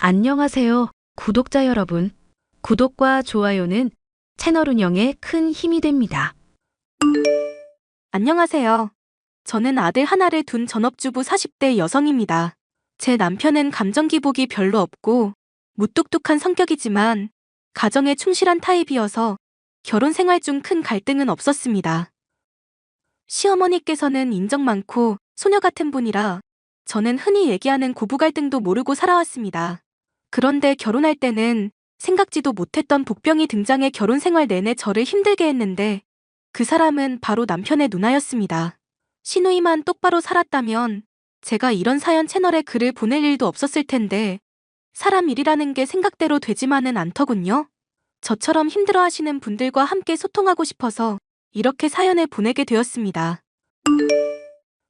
안녕하세요, 구독자 여러분. 구독과 좋아요는 채널 운영에 큰 힘이 됩니다. 안녕하세요. 저는 아들 하나를 둔 전업주부 40대 여성입니다. 제 남편은 감정 기복이 별로 없고 무뚝뚝한 성격이지만 가정에 충실한 타입이어서 결혼 생활 중 큰 갈등은 없었습니다. 시어머니께서는 인정 많고 소녀 같은 분이라 저는 흔히 얘기하는 고부 갈등도 모르고 살아왔습니다. 그런데 결혼할 때는 생각지도 못했던 복병이 등장해 결혼 생활 내내 저를 힘들게 했는데 그 사람은 바로 남편의 누나였습니다. 시누이만 똑바로 살았다면 제가 이런 사연 채널에 글을 보낼 일도 없었을 텐데 사람 일이라는 게 생각대로 되지만은 않더군요. 저처럼 힘들어하시는 분들과 함께 소통하고 싶어서 이렇게 사연을 보내게 되었습니다.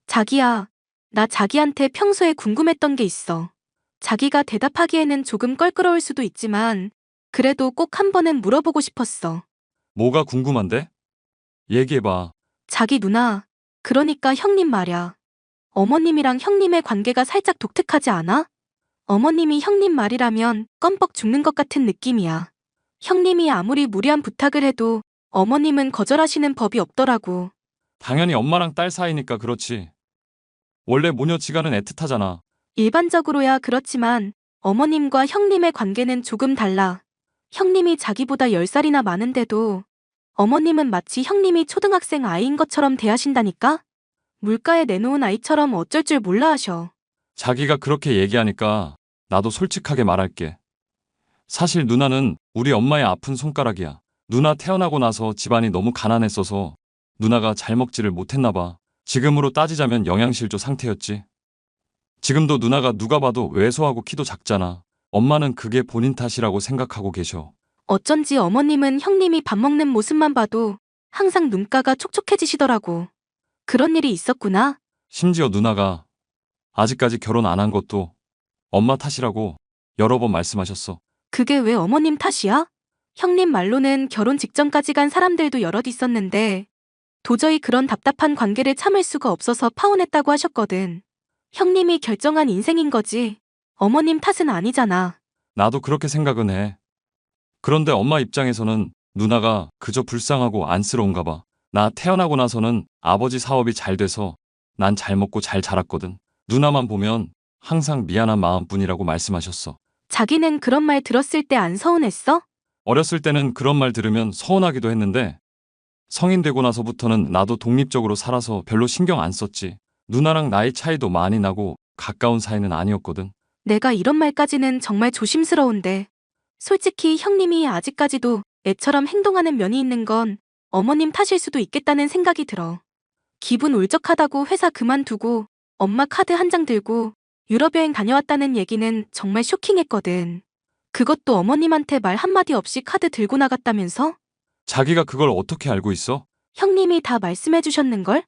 자기야, 나 자기한테 평소에 궁금했던 게 있어. 자기가 대답하기에는 조금 껄끄러울 수도 있지만 그래도 꼭 한 번은 물어보고 싶었어. 뭐가 궁금한데? 얘기해봐. 자기 누나, 그러니까 형님 말야. 어머님이랑 형님의 관계가 살짝 독특하지 않아? 어머님이 형님 말이라면 껌뻑 죽는 것 같은 느낌이야. 형님이 아무리 무리한 부탁을 해도 어머님은 거절하시는 법이 없더라고. 당연히 엄마랑 딸 사이니까 그렇지. 원래 모녀지간은 애틋하잖아. 일반적으로야 그렇지만 어머님과 형님의 관계는 조금 달라. 형님이 자기보다 10살이나 많은데도 어머님은 마치 형님이 초등학생 아이인 것처럼 대하신다니까? 물가에 내놓은 아이처럼 어쩔 줄 몰라 하셔. 자기가 그렇게 얘기하니까 나도 솔직하게 말할게. 사실 누나는 우리 엄마의 아픈 손가락이야. 누나 태어나고 나서 집안이 너무 가난했어서 누나가 잘 먹지를 못했나 봐. 지금으로 따지자면 영양실조 상태였지. 지금도 누나가 누가 봐도 왜소하고 키도 작잖아. 엄마는 그게 본인 탓이라고 생각하고 계셔. 어쩐지 어머님은 형님이 밥 먹는 모습만 봐도 항상 눈가가 촉촉해지시더라고. 그런 일이 있었구나. 심지어 누나가 아직까지 결혼 안 한 것도 엄마 탓이라고 여러 번 말씀하셨어. 그게 왜 어머님 탓이야? 형님 말로는 결혼 직전까지 간 사람들도 여럿 있었는데 도저히 그런 답답한 관계를 참을 수가 없어서 파혼했다고 하셨거든. 형님이 결정한 인생인 거지. 어머님 탓은 아니잖아. 나도 그렇게 생각은 해. 그런데 엄마 입장에서는 누나가 그저 불쌍하고 안쓰러운가 봐. 나 태어나고 나서는 아버지 사업이 잘 돼서 난 잘 먹고 잘 자랐거든. 누나만 보면 항상 미안한 마음뿐이라고 말씀하셨어. 자기는 그런 말 들었을 때 안 서운했어? 어렸을 때는 그런 말 들으면 서운하기도 했는데 성인 되고 나서부터는 나도 독립적으로 살아서 별로 신경 안 썼지. 누나랑 나이 차이도 많이 나고 가까운 사이는 아니었거든. 내가 이런 말까지는 정말 조심스러운데 솔직히 형님이 아직까지도 애처럼 행동하는 면이 있는 건 어머님 탓일 수도 있겠다는 생각이 들어. 기분 울적하다고 회사 그만두고 엄마 카드 한 장 들고 유럽 여행 다녀왔다는 얘기는 정말 쇼킹했거든. 그것도 어머님한테 말 한마디 없이 카드 들고 나갔다면서? 자기가 그걸 어떻게 알고 있어? 형님이 다 말씀해 주셨는걸?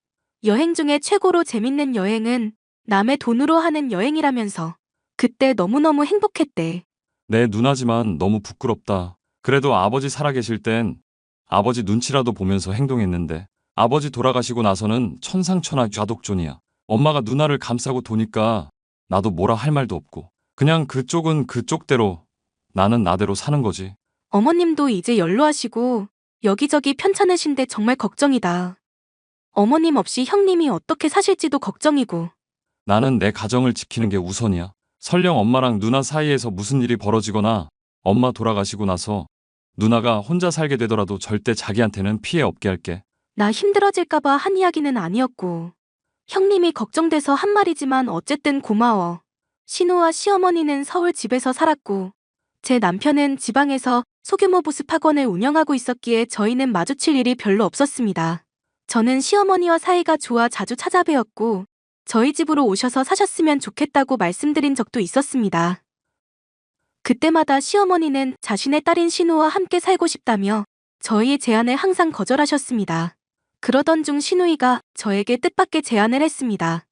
여행 중에 최고로 재밌는 여행은 남의 돈으로 하는 여행이라면서. 그때 너무너무 행복했대. 내 누나지만 너무 부끄럽다. 그래도 아버지 살아계실 땐 아버지 눈치라도 보면서 행동했는데 아버지 돌아가시고 나서는 천상천하 좌독존이야. 엄마가 누나를 감싸고 도니까 나도 뭐라 할 말도 없고 그냥 그쪽은 그쪽대로 나는 나대로 사는 거지. 어머님도 이제 연로하시고 여기저기 편찮으신데 정말 걱정이다. 어머님 없이 형님이 어떻게 사실지도 걱정이고. 나는 내 가정을 지키는 게 우선이야. 설령 엄마랑 누나 사이에서 무슨 일이 벌어지거나 엄마 돌아가시고 나서 누나가 혼자 살게 되더라도 절대 자기한테는 피해 없게 할게. 나 힘들어질까봐 한 이야기는 아니었고. 형님이 걱정돼서 한 말이지만 어쨌든 고마워. 신우와 시어머니는 서울 집에서 살았고 제 남편은 지방에서 소규모 보습 학원을 운영하고 있었기에 저희는 마주칠 일이 별로 없었습니다. 저는 시어머니와 사이가 좋아 자주 찾아뵈었고 저희 집으로 오셔서 사셨으면 좋겠다고 말씀드린 적도 있었습니다. 그때마다 시어머니는 자신의 딸인 신우와 함께 살고 싶다며 저희의 제안을 항상 거절하셨습니다. 그러던 중 신우이가 저에게 뜻밖의 제안을 했습니다.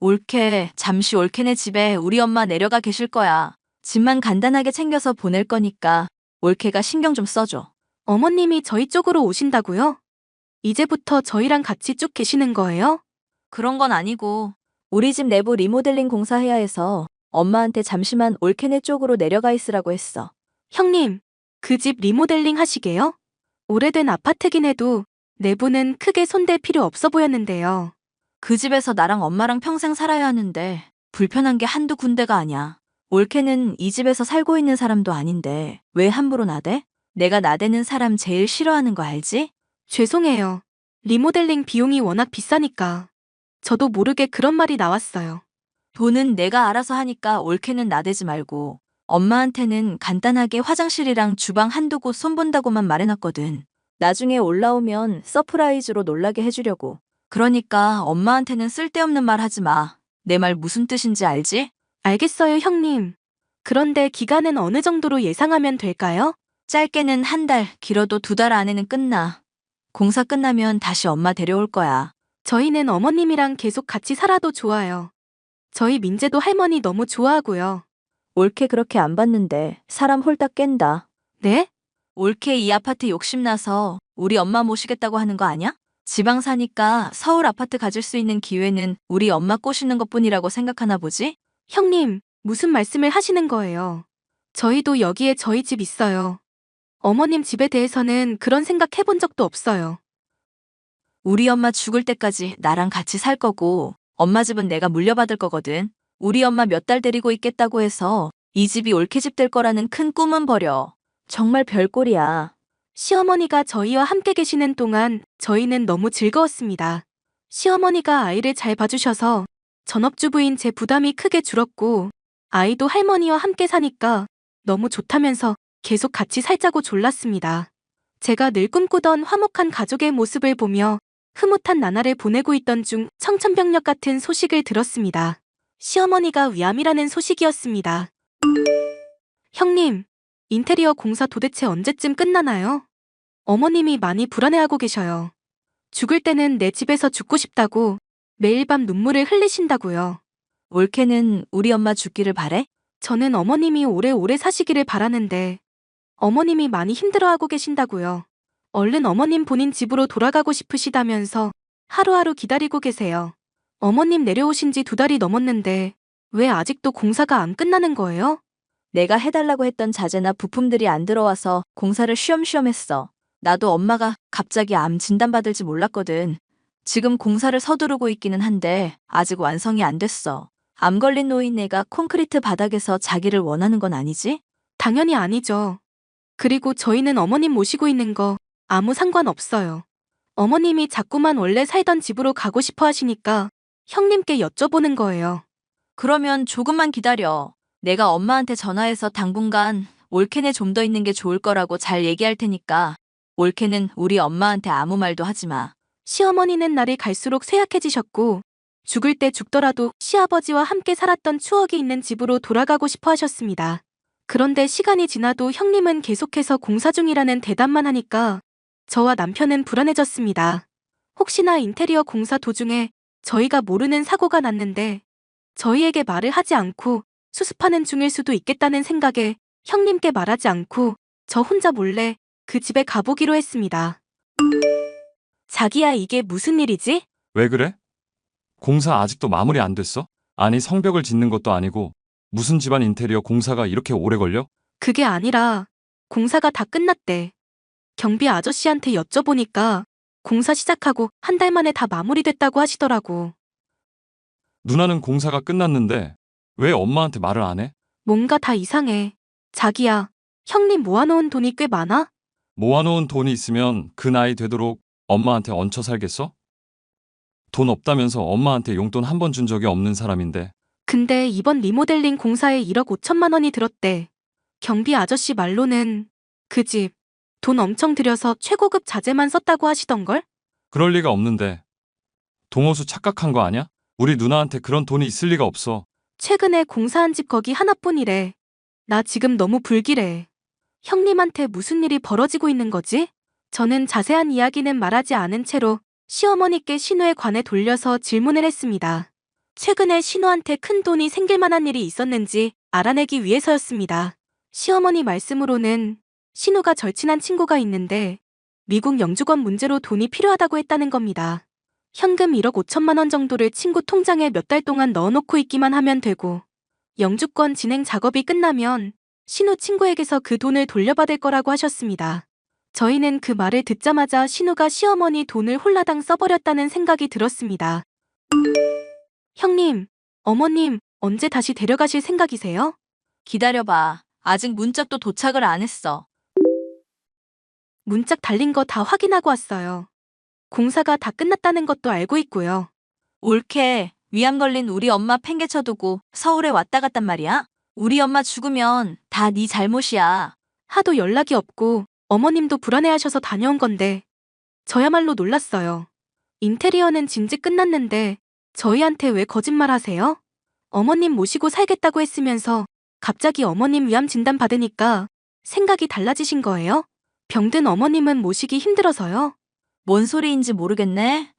올케, 잠시 올케네 집에 우리 엄마 내려가 계실 거야. 집만 간단하게 챙겨서 보낼 거니까 올케가 신경 좀 써줘. 어머님이 저희 쪽으로 오신다고요? 이제부터 저희랑 같이 쭉 계시는 거예요? 그런 건 아니고 우리 집 내부 리모델링 공사해야 해서 엄마한테 잠시만 올케네 쪽으로 내려가 있으라고 했어. 형님, 그 집 리모델링 하시게요? 오래된 아파트긴 해도 내부는 크게 손댈 필요 없어 보였는데요. 그 집에서 나랑 엄마랑 평생 살아야 하는데 불편한 게 한두 군데가 아니야. 올케는 이 집에서 살고 있는 사람도 아닌데 왜 함부로 나대? 내가 나대는 사람 제일 싫어하는 거 알지? 죄송해요. 리모델링 비용이 워낙 비싸니까. 저도 모르게 그런 말이 나왔어요. 돈은 내가 알아서 하니까 올케는 나대지 말고 엄마한테는 간단하게 화장실이랑 주방 한두 곳 손본다고만 말해놨거든. 나중에 올라오면 서프라이즈로 놀라게 해주려고. 그러니까 엄마한테는 쓸데없는 말 하지 마. 내 말 무슨 뜻인지 알지? 알겠어요, 형님. 그런데 기간은 어느 정도로 예상하면 될까요? 짧게는 한 달, 길어도 2달 안에는 끝나. 공사 끝나면 다시 엄마 데려올 거야. 저희는 어머님이랑 계속 같이 살아도 좋아요. 저희 민재도 할머니 너무 좋아하고요. 올케 그렇게 안 봤는데 사람 홀딱 깬다. 네? 올케 이 아파트 욕심나서 우리 엄마 모시겠다고 하는 거 아니야? 지방 사니까 서울 아파트 가질 수 있는 기회는 우리 엄마 꼬시는 것뿐이라고 생각하나 보지? 형님, 무슨 말씀을 하시는 거예요? 저희도 여기에 저희 집 있어요. 어머님 집에 대해서는 그런 생각 해본 적도 없어요. 우리 엄마 죽을 때까지 나랑 같이 살 거고 엄마 집은 내가 물려받을 거거든. 우리 엄마 몇 달 데리고 있겠다고 해서 이 집이 올케 집 될 거라는 큰 꿈은 버려. 정말 별꼴이야. 시어머니가 저희와 함께 계시는 동안 저희는 너무 즐거웠습니다. 시어머니가 아이를 잘 봐주셔서 전업주부인 제 부담이 크게 줄었고 아이도 할머니와 함께 사니까 너무 좋다면서 계속 같이 살자고 졸랐습니다. 제가 늘 꿈꾸던 화목한 가족의 모습을 보며 흐뭇한 나날을 보내고 있던 중 청천벽력 같은 소식을 들었습니다. 시어머니가 위암이라는 소식이었습니다. 형님, 인테리어 공사 도대체 언제쯤 끝나나요? 어머님이 많이 불안해하고 계셔요. 죽을 때는 내 집에서 죽고 싶다고 매일 밤 눈물을 흘리신다고요. 올케는 우리 엄마 죽기를 바래? 저는 어머님이 오래오래 사시기를 바라는데 어머님이 많이 힘들어하고 계신다고요. 얼른 어머님 본인 집으로 돌아가고 싶으시다면서 하루하루 기다리고 계세요. 어머님 내려오신 지 2달이 넘었는데 왜 아직도 공사가 안 끝나는 거예요? 내가 해달라고 했던 자재나 부품들이 안 들어와서 공사를 쉬엄쉬엄 했어. 나도 엄마가 갑자기 암 진단받을지 몰랐거든. 지금 공사를 서두르고 있기는 한데 아직 완성이 안 됐어. 암 걸린 노인네가 콘크리트 바닥에서 자기를 원하는 건 아니지? 당연히 아니죠. 그리고 저희는 어머님 모시고 있는 거 아무 상관없어요. 어머님이 자꾸만 원래 살던 집으로 가고 싶어 하시니까 형님께 여쭤보는 거예요. 그러면 조금만 기다려. 내가 엄마한테 전화해서 당분간 올케네 좀 더 있는 게 좋을 거라고 잘 얘기할 테니까 올케는 우리 엄마한테 아무 말도 하지 마. 시어머니는 날이 갈수록 쇠약해지셨고 죽을 때 죽더라도 시아버지와 함께 살았던 추억이 있는 집으로 돌아가고 싶어 하셨습니다. 그런데 시간이 지나도 형님은 계속해서 공사 중이라는 대답만 하니까 저와 남편은 불안해졌습니다. 혹시나 인테리어 공사 도중에 저희가 모르는 사고가 났는데 저희에게 말을 하지 않고 수습하는 중일 수도 있겠다는 생각에 형님께 말하지 않고 저 혼자 몰래 그 집에 가보기로 했습니다. 자기야, 이게 무슨 일이지? 왜 그래? 공사 아직도 마무리 안 됐어? 아니 성벽을 짓는 것도 아니고 무슨 집안 인테리어 공사가 이렇게 오래 걸려? 그게 아니라 공사가 다 끝났대. 경비 아저씨한테 여쭤보니까 공사 시작하고 한 달 만에 다 마무리됐다고 하시더라고. 누나는 공사가 끝났는데 왜 엄마한테 말을 안 해? 뭔가 다 이상해. 자기야, 형님 모아놓은 돈이 꽤 많아? 모아놓은 돈이 있으면 그 나이 되도록 엄마한테 얹혀 살겠어? 돈 없다면서 엄마한테 용돈 한 번 준 적이 없는 사람인데. 근데 이번 리모델링 공사에 1억 5천만 원이 들었대. 경비 아저씨 말로는 그 집 돈 엄청 들여서 최고급 자재만 썼다고 하시던걸? 그럴 리가 없는데. 동호수 착각한 거 아냐? 우리 누나한테 그런 돈이 있을 리가 없어. 최근에 공사한 집 거기 하나뿐이래. 나 지금 너무 불길해. 형님한테 무슨 일이 벌어지고 있는 거지? 저는 자세한 이야기는 말하지 않은 채로 시어머니께 신우에 관해 돌려서 질문을 했습니다. 최근에 신우한테 큰 돈이 생길 만한 일이 있었는지 알아내기 위해서였습니다. 시어머니 말씀으로는 신우가 절친한 친구가 있는데 미국 영주권 문제로 돈이 필요하다고 했다는 겁니다. 현금 1억 5천만 원 정도를 친구 통장에 몇 달 동안 넣어놓고 있기만 하면 되고 영주권 진행 작업이 끝나면 신우 친구에게서 그 돈을 돌려받을 거라고 하셨습니다. 저희는 그 말을 듣자마자 신우가 시어머니 돈을 홀라당 써버렸다는 생각이 들었습니다. 형님, 어머님, 언제 다시 데려가실 생각이세요? 기다려봐. 아직 문짝도 도착을 안 했어. 문짝 달린 거 다 확인하고 왔어요. 공사가 다 끝났다는 것도 알고 있고요. 옳게 위암 걸린 우리 엄마 팽개쳐두고 서울에 왔다 갔단 말이야? 우리 엄마 죽으면 다 네 잘못이야. 하도 연락이 없고 어머님도 불안해하셔서 다녀온 건데 저야말로 놀랐어요. 인테리어는 진즉 끝났는데 저희한테 왜 거짓말 하세요? 어머님 모시고 살겠다고 했으면서 갑자기 어머님 위암 진단 받으니까 생각이 달라지신 거예요? 병든 어머님은 모시기 힘들어서요. 뭔 소리인지 모르겠네.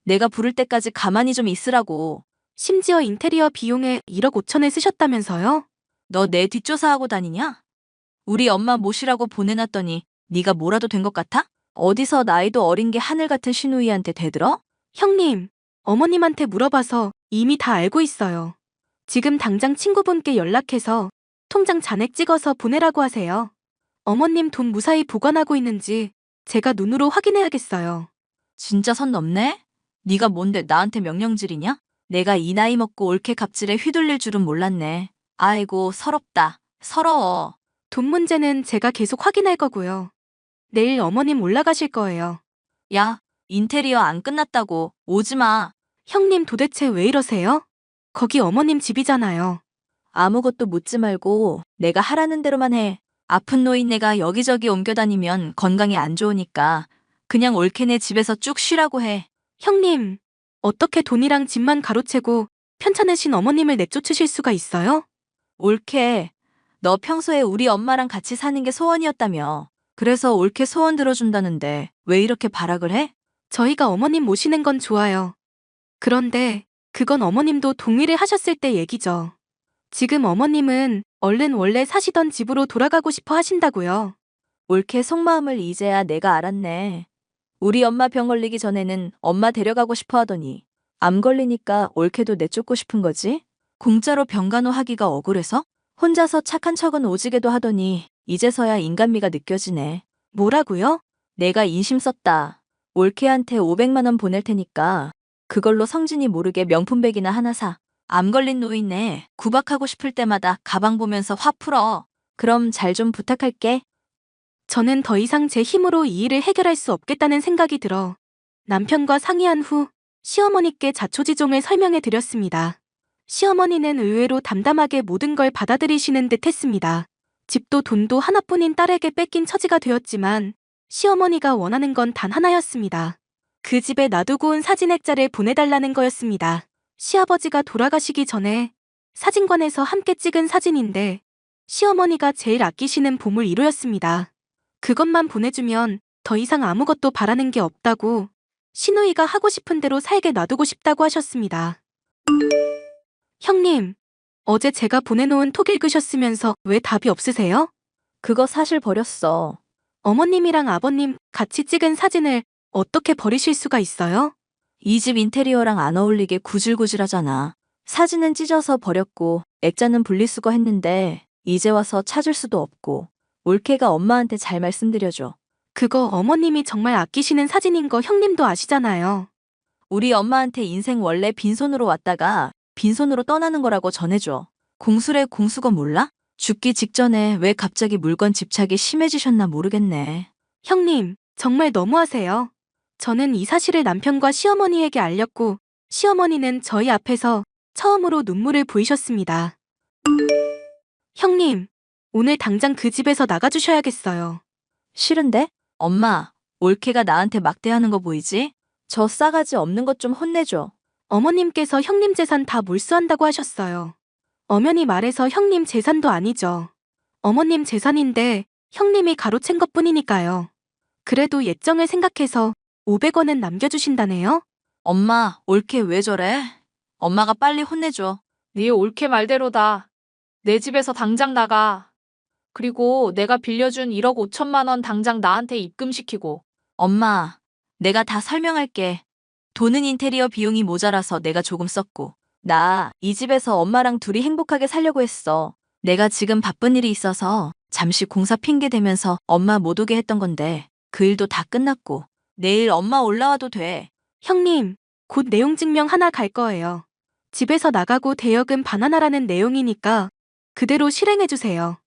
내가 부를 때까지 가만히 좀 있으라고. 심지어 인테리어 비용에 1억 5천을 쓰셨다면서요? 너 내 뒷조사하고 다니냐? 우리 엄마 모시라고 보내놨더니 네가 뭐라도 된 것 같아? 어디서 나이도 어린 게 하늘 같은 신우이한테 대들어? 형님, 어머님한테 물어봐서 이미 다 알고 있어요. 지금 당장 친구분께 연락해서 통장 잔액 찍어서 보내라고 하세요. 어머님 돈 무사히 보관하고 있는지 제가 눈으로 확인해야겠어요. 진짜 선 넘네? 네가 뭔데 나한테 명령질이냐? 내가 이 나이 먹고 옳게 갑질에 휘둘릴 줄은 몰랐네. 아이고 서럽다. 서러워. 돈 문제는 제가 계속 확인할 거고요. 내일 어머님 올라가실 거예요. 야, 인테리어 안 끝났다고. 오지 마. 형님 도대체 왜 이러세요? 거기 어머님 집이잖아요. 아무것도 묻지 말고 내가 하라는 대로만 해. 아픈 노인네가 여기저기 옮겨다니면 건강이 안 좋으니까 그냥 옳게네 집에서 쭉 쉬라고 해. 형님, 어떻게 돈이랑 집만 가로채고 편찮으신 어머님을 내쫓으실 수가 있어요? 옳게. 너 평소에 우리 엄마랑 같이 사는 게 소원이었다며. 그래서 옳게 소원 들어준다는데 왜 이렇게 발악을 해? 저희가 어머님 모시는 건 좋아요. 그런데 그건 어머님도 동의를 하셨을 때 얘기죠. 지금 어머님은 얼른 원래 사시던 집으로 돌아가고 싶어 하신다고요. 옳게 속마음을 이제야 내가 알았네. 우리 엄마 병 걸리기 전에는 엄마 데려가고 싶어 하더니 암 걸리니까 옳게도 내쫓고 싶은 거지? 공짜로 병간호하기가 억울해서? 혼자서 착한 척은 오지게도 하더니 이제서야 인간미가 느껴지네. 뭐라고요? 내가 인심 썼다. 옳케한테 500만 원 보낼 테니까 그걸로 성진이 모르게 명품백이나 하나 사. 암 걸린 노인네 구박하고 싶을 때마다 가방 보면서 화 풀어. 그럼 잘 좀 부탁할게. 저는 더 이상 제 힘으로 이 일을 해결할 수 없겠다는 생각이 들어 남편과 상의한 후 시어머니께 자초지종을 설명해 드렸습니다. 시어머니는 의외로 담담하게 모든 걸 받아들이시는 듯 했습니다. 집도 돈도 하나뿐인 딸에게 뺏긴 처지가 되었지만 시어머니가 원하는 건 단 하나였습니다. 그 집에 놔두고 온 사진 액자를 보내달라는 거였습니다. 시아버지가 돌아가시기 전에 사진관에서 함께 찍은 사진인데 시어머니가 제일 아끼시는 보물 1호였습니다. 그것만 보내주면 더 이상 아무것도 바라는 게 없다고 시누이가 하고 싶은 대로 살게 놔두고 싶다고 하셨습니다. 형님, 어제 제가 보내놓은 톡 읽으셨으면서 왜 답이 없으세요? 그거 사실 버렸어. 어머님이랑 아버님 같이 찍은 사진을 어떻게 버리실 수가 있어요? 이 집 인테리어랑 안 어울리게 구질구질하잖아. 사진은 찢어서 버렸고 액자는 분리수거 했는데 이제 와서 찾을 수도 없고. 옳케가 엄마한테 잘 말씀드려줘. 그거 어머님이 정말 아끼시는 사진인 거 형님도 아시잖아요. 우리 엄마한테 인생 원래 빈손으로 왔다가 빈손으로 떠나는 거라고 전해줘. 공술의 공수거 몰라? 죽기 직전에 왜 갑자기 물건 집착이 심해지셨나 모르겠네. 형님, 정말 너무하세요. 저는 이 사실을 남편과 시어머니에게 알렸고 시어머니는 저희 앞에서 처음으로 눈물을 보이셨습니다. 형님, 오늘 당장 그 집에서 나가주셔야겠어요. 싫은데? 엄마, 옳케가 나한테 막대하는 거 보이지? 저 싸가지 없는 것 좀 혼내줘. 어머님께서 형님 재산 다 몰수한다고 하셨어요. 엄연히 말해서 형님 재산도 아니죠. 어머님 재산인데 형님이 가로챈 것뿐이니까요. 그래도 예정을 생각해서 500원은 남겨주신다네요? 엄마, 옳케 왜 저래? 엄마가 빨리 혼내줘. 네 옳게 말대로다. 내 집에서 당장 나가. 그리고 내가 빌려준 1억 5천만 원 당장 나한테 입금시키고. 엄마, 내가 다 설명할게. 돈은 인테리어 비용이 모자라서 내가 조금 썼고, 나 이 집에서 엄마랑 둘이 행복하게 살려고 했어. 내가 지금 바쁜 일이 있어서 잠시 공사 핑계 대면서 엄마 못 오게 했던 건데 그 일도 다 끝났고 내일 엄마 올라와도 돼. 형님, 곧 내용 증명 하나 갈 거예요. 집에서 나가고 대여금 반환하라는 내용이니까 그대로 실행해주세요.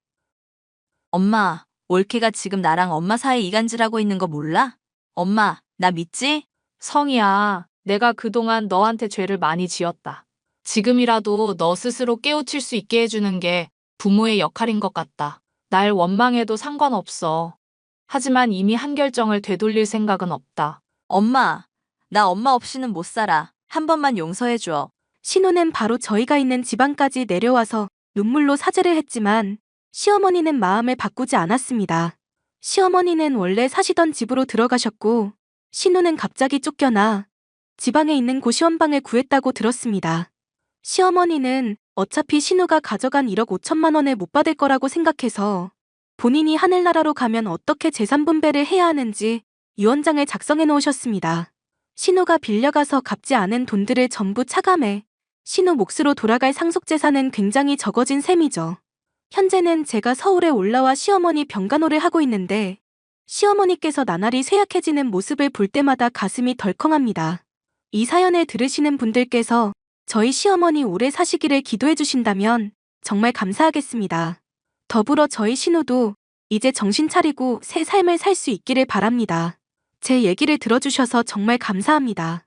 엄마, 올케가 지금 나랑 엄마 사이 이간질하고 있는 거 몰라? 엄마, 나 믿지? 성희야, 내가 그동안 너한테 죄를 많이 지었다. 지금이라도 너 스스로 깨우칠 수 있게 해주는 게 부모의 역할인 것 같다. 날 원망해도 상관없어. 하지만 이미 한 결정을 되돌릴 생각은 없다. 엄마, 나 엄마 없이는 못 살아. 한 번만 용서해줘. 신우는 바로 저희가 있는 지방까지 내려와서 눈물로 사죄를 했지만 시어머니는 마음을 바꾸지 않았습니다. 시어머니는 원래 사시던 집으로 들어가셨고 신우는 갑자기 쫓겨나 지방에 있는 고시원방을 구했다고 들었습니다. 시어머니는 어차피 신우가 가져간 1억 5천만 원을 못 받을 거라고 생각해서 본인이 하늘나라로 가면 어떻게 재산 분배를 해야 하는지 유언장을 작성해 놓으셨습니다. 신우가 빌려가서 갚지 않은 돈들을 전부 차감해 신우 몫으로 돌아갈 상속재산은 굉장히 적어진 셈이죠. 현재는 제가 서울에 올라와 시어머니 병간호를 하고 있는데 시어머니께서 나날이 쇠약해지는 모습을 볼 때마다 가슴이 덜컹합니다. 이 사연을 들으시는 분들께서 저희 시어머니 오래 사시기를 기도해 주신다면 정말 감사하겠습니다. 더불어 저희 신우도 이제 정신 차리고 새 삶을 살 수 있기를 바랍니다. 제 얘기를 들어주셔서 정말 감사합니다.